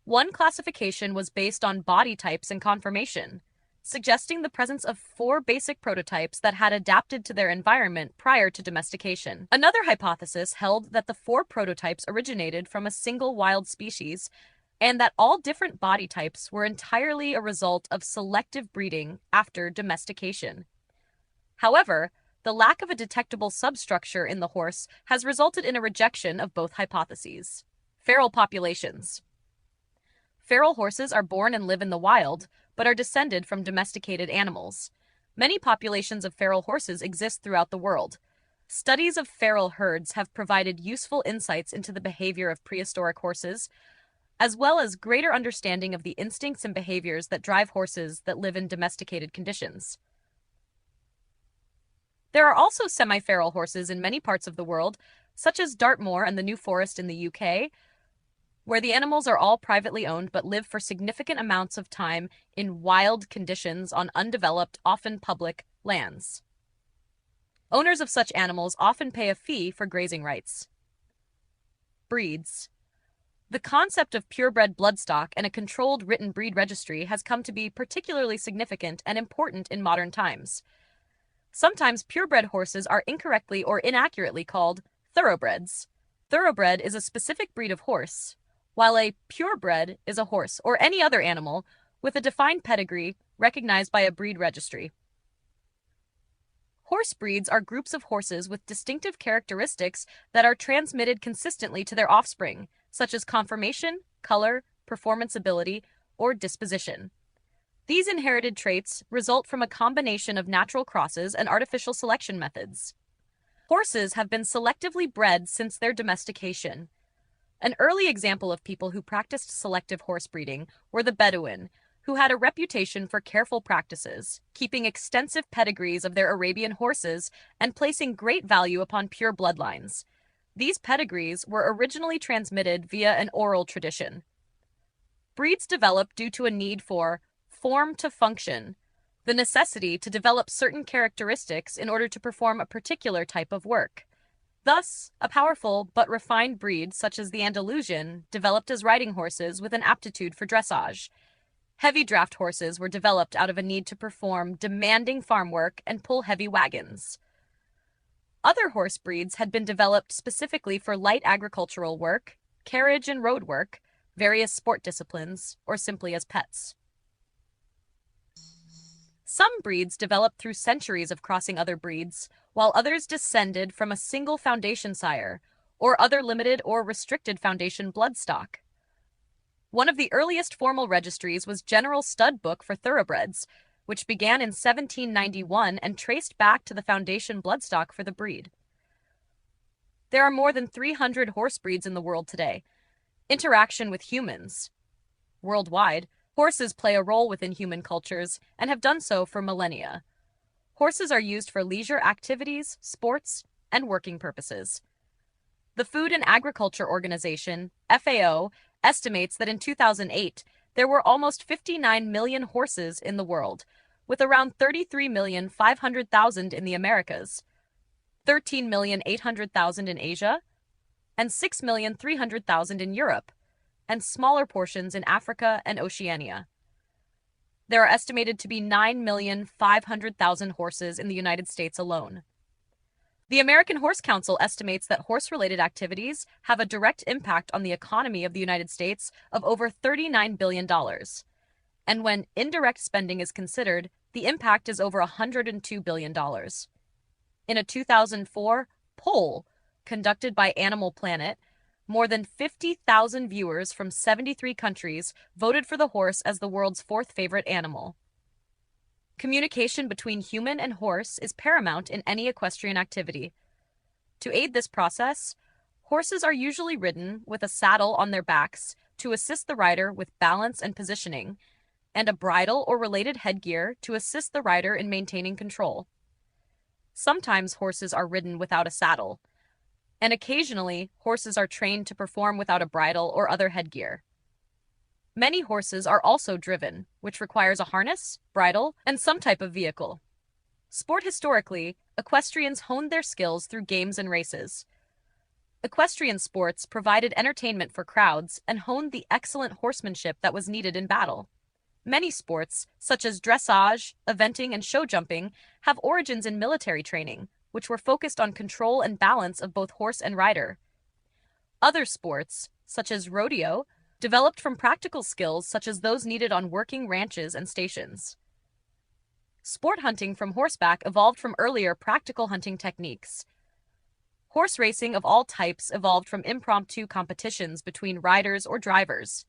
One classification was based on body types and conformation, suggesting the presence of 4 basic prototypes that had adapted to their environment prior to domestication. Another hypothesis held that the 4 prototypes originated from a single wild species, and that all different body types were entirely a result of selective breeding after domestication. However, the lack of a detectable substructure in the horse has resulted in a rejection of both hypotheses. Feral populations. Feral horses are born and live in the wild, but are descended from domesticated animals. Many populations of feral horses exist throughout the world. Studies of feral herds have provided useful insights into the behavior of prehistoric horses, as well as greater understanding of the instincts and behaviors that drive horses that live in domesticated conditions. There are also semi-feral horses in many parts of the world, such as Dartmoor and the New Forest in the UK, where the animals are all privately owned but live for significant amounts of time in wild conditions on undeveloped, often public, lands. Owners of such animals often pay a fee for grazing rights. Breeds. The concept of purebred bloodstock and a controlled written breed registry has come to be particularly significant and important in modern times. Sometimes purebred horses are incorrectly or inaccurately called thoroughbreds. Thoroughbred is a specific breed of horse, while a purebred is a horse or any other animal with a defined pedigree recognized by a breed registry. Horse breeds are groups of horses with distinctive characteristics that are transmitted consistently to their offspring, such as conformation, color, performance ability, or disposition. These inherited traits result from a combination of natural crosses and artificial selection methods. Horses have been selectively bred since their domestication. An early example of people who practiced selective horse breeding were the Bedouin, who had a reputation for careful practices, keeping extensive pedigrees of their Arabian horses and placing great value upon pure bloodlines. These pedigrees were originally transmitted via an oral tradition. Breeds developed due to a need for form to function, the necessity to develop certain characteristics in order to perform a particular type of work. Thus, a powerful but refined breed such as the Andalusian developed as riding horses with an aptitude for dressage. Heavy draft horses were developed out of a need to perform demanding farm work and pull heavy wagons. Other horse breeds had been developed specifically for light agricultural work, carriage and road work, various sport disciplines, or simply as pets. Some breeds developed through centuries of crossing other breeds, while others descended from a single foundation sire, or other limited or restricted foundation bloodstock. One of the earliest formal registries was General Stud Book for Thoroughbreds, which began in 1791 and traced back to the foundation bloodstock for the breed. There are more than 300 horse breeds in the world today. Interaction with humans. Worldwide, horses play a role within human cultures and have done so for millennia. Horses are used for leisure activities, sports, and working purposes. The Food and Agriculture Organization, FAO, estimates that in 2008, there were almost 59 million horses in the world, with around 33,500,000 in the Americas, 13,800,000 in Asia, and 6,300,000 in Europe, and smaller portions in Africa and Oceania. There are estimated to be 9,500,000 horses in the United States alone. The American Horse Council estimates that horse-related activities have a direct impact on the economy of the United States of over $39 billion. And when indirect spending is considered, the impact is over $102 billion. In a 2004 poll conducted by Animal Planet, more than 50,000 viewers from 73 countries voted for the horse as the world's fourth favorite animal. Communication between human and horse is paramount in any equestrian activity. To aid this process, horses are usually ridden with a saddle on their backs to assist the rider with balance and positioning, and a bridle or related headgear to assist the rider in maintaining control. Sometimes horses are ridden without a saddle, and occasionally horses are trained to perform without a bridle or other headgear. Many horses are also driven, which requires a harness, bridle, and some type of vehicle. Sport historically, equestrians honed their skills through games and races. Equestrian sports provided entertainment for crowds and honed the excellent horsemanship that was needed in battle. Many sports, such as dressage, eventing, and show jumping, have origins in military training, which were focused on control and balance of both horse and rider. Other sports, such as rodeo, developed from practical skills such as those needed on working ranches and stations. Sport hunting from horseback evolved from earlier practical hunting techniques. Horse racing of all types evolved from impromptu competitions between riders or drivers.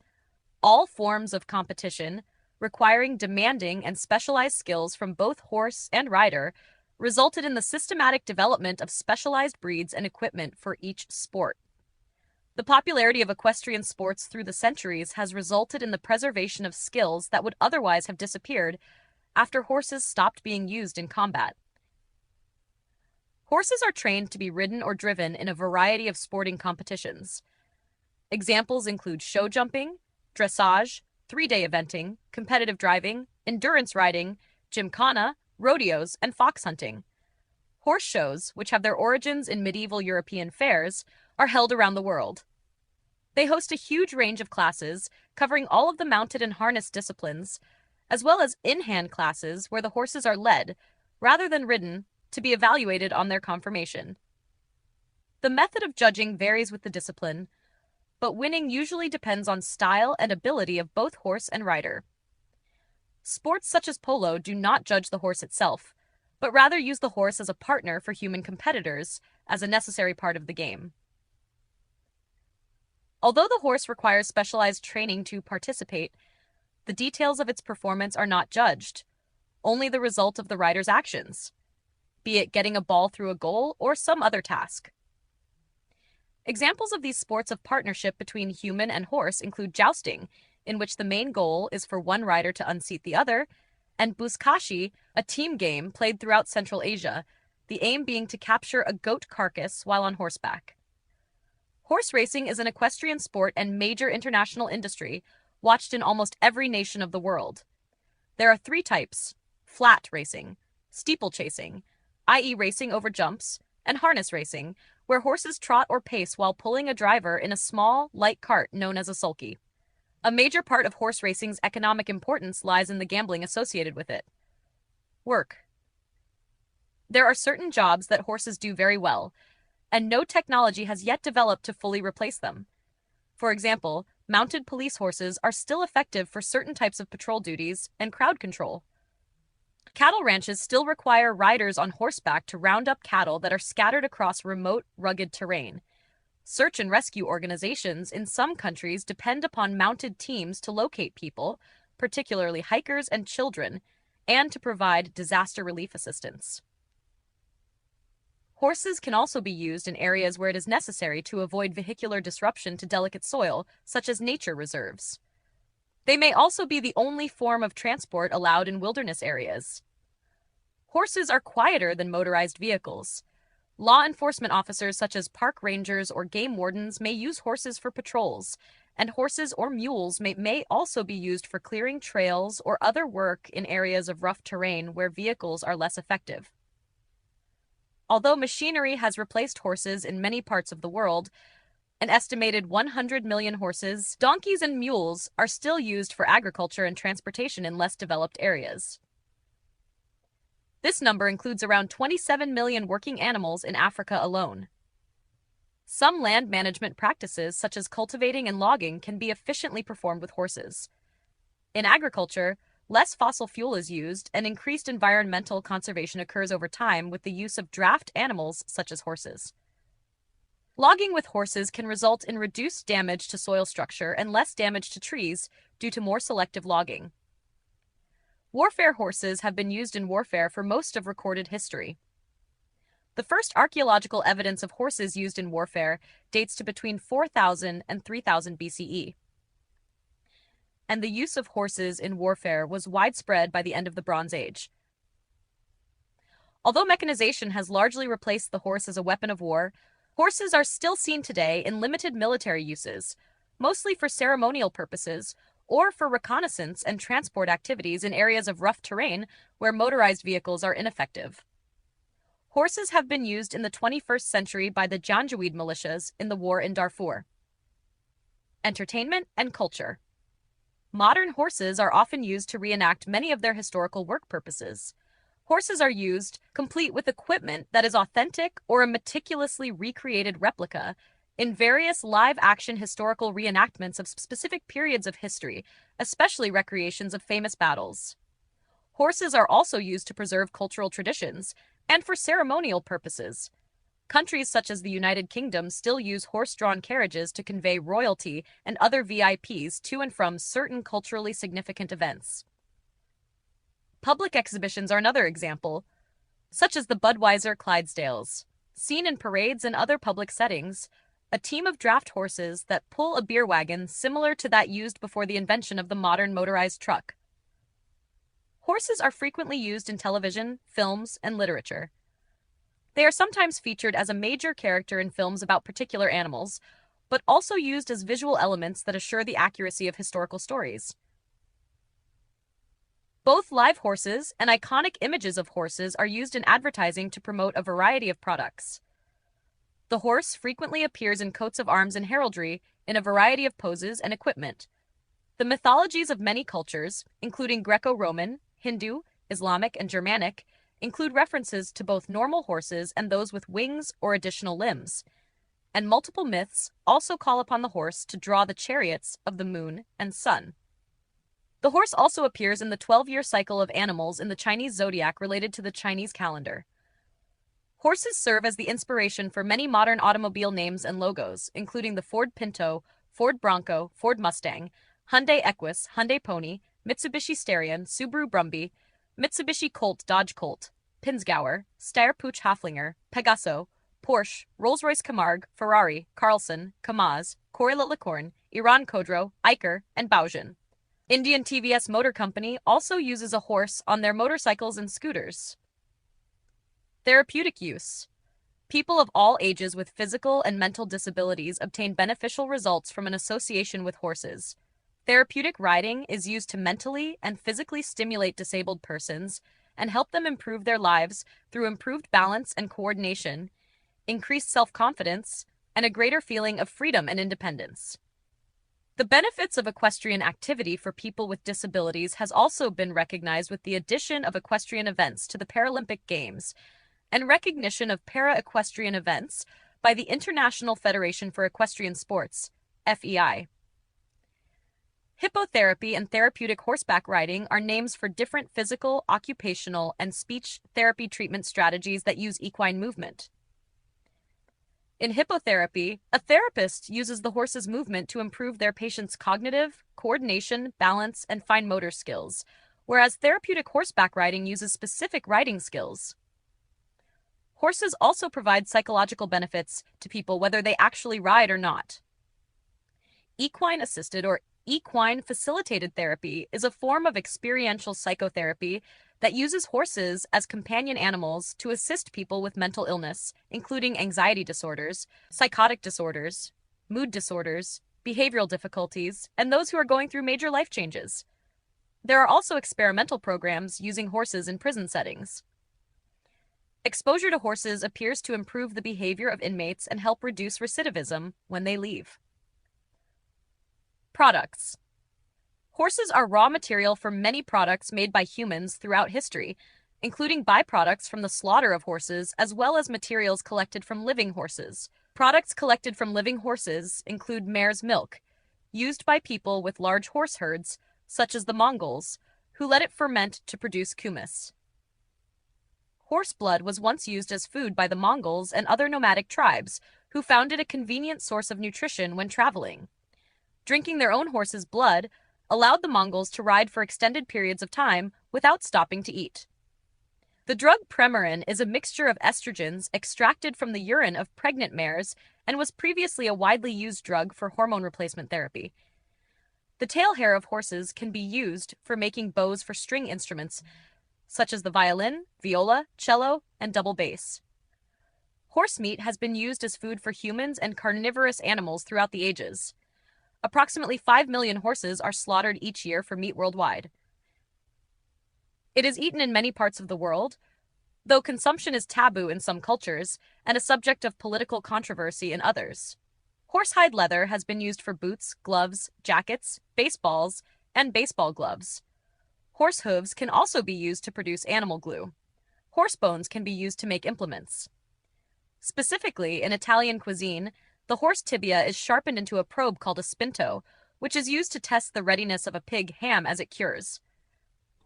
All forms of competition, requiring demanding and specialized skills from both horse and rider, resulted in the systematic development of specialized breeds and equipment for each sport. The popularity of equestrian sports through the centuries has resulted in the preservation of skills that would otherwise have disappeared after horses stopped being used in combat. Horses are trained to be ridden or driven in a variety of sporting competitions. Examples include show jumping, dressage, three-day eventing, competitive driving, endurance riding, gymkhana, rodeos, and fox hunting. Horse shows, which have their origins in medieval European fairs, are held around the world. They host a huge range of classes, covering all of the mounted and harness disciplines, as well as in-hand classes where the horses are led, rather than ridden, to be evaluated on their conformation. The method of judging varies with the discipline, but winning usually depends on style and ability of both horse and rider. Sports such as polo do not judge the horse itself, but rather use the horse as a partner for human competitors as a necessary part of the game. Although the horse requires specialized training to participate, the details of its performance are not judged, only the result of the rider's actions, be it getting a ball through a goal or some other task. Examples of these sports of partnership between human and horse include jousting, in which the main goal is for one rider to unseat the other, and buzkashi, a team game played throughout Central Asia, the aim being to capture a goat carcass while on horseback. Horse racing is an equestrian sport and major international industry, watched in almost every nation of the world. There are three types: flat racing, steeplechasing, i.e. racing over jumps, and harness racing, where horses trot or pace while pulling a driver in a small, light cart known as a sulky. A major part of horse racing's economic importance lies in the gambling associated with it. Work. There are certain jobs that horses do very well, and no technology has yet developed to fully replace them. For example, mounted police horses are still effective for certain types of patrol duties and crowd control. Cattle ranches still require riders on horseback to round up cattle that are scattered across remote, rugged terrain. Search and rescue organizations in some countries depend upon mounted teams to locate people, particularly hikers and children, and to provide disaster relief assistance. Horses can also be used in areas where it is necessary to avoid vehicular disruption to delicate soil, such as nature reserves. They may also be the only form of transport allowed in wilderness areas. Horses are quieter than motorized vehicles. Law enforcement officers such as park rangers or game wardens may use horses for patrols, and horses or mules may also be used for clearing trails or other work in areas of rough terrain where vehicles are less effective. Although machinery has replaced horses in many parts of the world, an estimated 100 million horses, donkeys, and mules are still used for agriculture and transportation in less developed areas. This number includes around 27 million working animals in Africa alone. Some land management practices, such as cultivating and logging, can be efficiently performed with horses. In agriculture, less fossil fuel is used, and increased environmental conservation occurs over time with the use of draft animals such as horses. Logging with horses can result in reduced damage to soil structure and less damage to trees due to more selective logging. Warfare horses have been used in warfare for most of recorded history. The first archaeological evidence of horses used in warfare dates to between 4000 and 3000 BCE. And the use of horses in warfare was widespread by the end of the Bronze Age. Although mechanization has largely replaced the horse as a weapon of war, horses are still seen today in limited military uses, mostly for ceremonial purposes or for reconnaissance and transport activities in areas of rough terrain where motorized vehicles are ineffective. Horses have been used in the 21st century by the Janjaweed militias in the war in Darfur. Entertainment and culture. Modern horses are often used to reenact many of their historical work purposes. Horses are used, complete with equipment that is authentic or a meticulously recreated replica, in various live-action historical reenactments of specific periods of history, especially recreations of famous battles. Horses are also used to preserve cultural traditions and for ceremonial purposes. Countries such as the United Kingdom still use horse-drawn carriages to convey royalty and other VIPs to and from certain culturally significant events. Public exhibitions are another example, such as the Budweiser Clydesdales. Seen in parades and other public settings, a team of draft horses that pull a beer wagon similar to that used before the invention of the modern motorized truck. Horses are frequently used in television, films, and literature. They are sometimes featured as a major character in films about particular animals, but also used as visual elements that assure the accuracy of historical stories. Both live horses and iconic images of horses are used in advertising to promote a variety of products. The horse frequently appears in coats of arms and heraldry in a variety of poses and equipment. The mythologies of many cultures, including Greco-Roman, Hindu, Islamic, and Germanic, include references to both normal horses and those with wings or additional limbs. And multiple myths also call upon the horse to draw the chariots of the moon and sun. The horse also appears in the 12-year cycle of animals in the Chinese zodiac related to the Chinese calendar. Horses serve as the inspiration for many modern automobile names and logos, including the Ford Pinto, Ford Bronco, Ford Mustang, Hyundai Equus, Hyundai Pony, Mitsubishi Starion, Subaru Brumby, Mitsubishi Colt, Dodge Colt, Pinzgauer, Steyr-Puch Haflinger, Pegaso, Porsche, Rolls-Royce Camargue, Ferrari, Carlson, Kamaz, Corvette Licorne, Iran Khodro, Eicher, and Baojun. Indian TVS Motor Company also uses a horse on their motorcycles and scooters. Therapeutic use. People of all ages with physical and mental disabilities obtain beneficial results from an association with horses. Therapeutic riding is used to mentally and physically stimulate disabled persons and help them improve their lives through improved balance and coordination, increased self-confidence, and a greater feeling of freedom and independence. The benefits of equestrian activity for people with disabilities has also been recognized with the addition of equestrian events to the Paralympic Games and recognition of para-equestrian events by the International Federation for Equestrian Sports, FEI. Hippotherapy and therapeutic horseback riding are names for different physical, occupational, and speech therapy treatment strategies that use equine movement. In hippotherapy, a therapist uses the horse's movement to improve their patient's cognitive, coordination, balance, and fine motor skills, whereas therapeutic horseback riding uses specific riding skills. Horses also provide psychological benefits to people whether they actually ride or not. Equine-assisted or equine-facilitated therapy is a form of experiential psychotherapy that uses horses as companion animals to assist people with mental illness, including anxiety disorders, psychotic disorders, mood disorders, behavioral difficulties, and those who are going through major life changes. There are also experimental programs using horses in prison settings. Exposure to horses appears to improve the behavior of inmates and help reduce recidivism when they leave. Products. Horses are raw material for many products made by humans throughout history, including byproducts from the slaughter of horses as well as materials collected from living horses. Products collected from living horses include mare's milk, used by people with large horse herds, such as the Mongols, who let it ferment to produce kumis. Horse blood was once used as food by the Mongols and other nomadic tribes, who found it a convenient source of nutrition when traveling. Drinking their own horse's blood allowed the Mongols to ride for extended periods of time without stopping to eat. The drug Premarin is a mixture of estrogens extracted from the urine of pregnant mares and was previously a widely used drug for hormone replacement therapy. The tail hair of horses can be used for making bows for string instruments, such as the violin, viola, cello, and double bass. Horse meat has been used as food for humans and carnivorous animals throughout the ages. Approximately 5 million horses are slaughtered each year for meat worldwide. It is eaten in many parts of the world, though consumption is taboo in some cultures and a subject of political controversy in others. Horsehide leather has been used for boots, gloves, jackets, baseballs, and baseball gloves. Horse hooves can also be used to produce animal glue. Horse bones can be used to make implements. Specifically, in Italian cuisine, the horse tibia is sharpened into a probe called a spinto, which is used to test the readiness of a pig ham as it cures.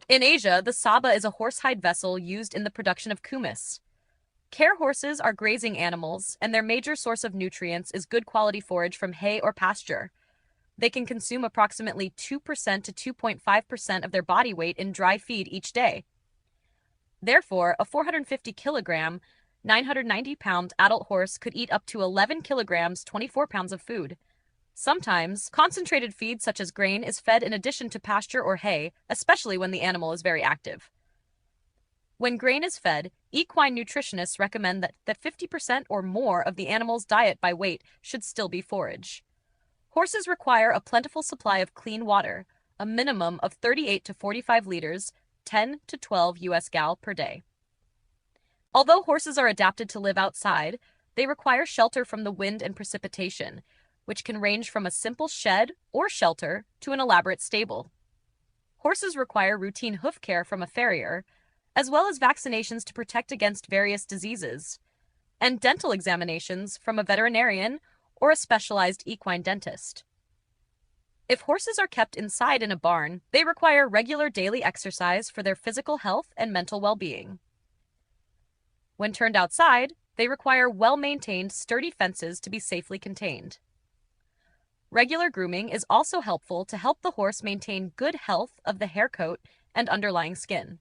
In Asia, the saba is a horsehide vessel used in the production of kumis. Care horses are grazing animals, and their major source of nutrients is good quality forage from hay or pasture. They can consume approximately 2% to 2.5% of their body weight in dry feed each day. Therefore, a 450 kilogram, 990-pound adult horse could eat up to 11 kilograms, 24 pounds of food. Sometimes, concentrated feed such as grain is fed in addition to pasture or hay, especially when the animal is very active. When grain is fed, equine nutritionists recommend that 50% or more of the animal's diet by weight should still be forage. Horses require a plentiful supply of clean water, a minimum of 38 to 45 liters, 10 to 12 US gal per day. Although horses are adapted to live outside, they require shelter from the wind and precipitation, which can range from a simple shed or shelter to an elaborate stable. Horses require routine hoof care from a farrier, as well as vaccinations to protect against various diseases, and dental examinations from a veterinarian or a specialized equine dentist. If horses are kept inside in a barn, they require regular daily exercise for their physical health and mental well-being. When turned outside, they require well-maintained, sturdy fences to be safely contained. Regular grooming is also helpful to help the horse maintain good health of the hair coat and underlying skin.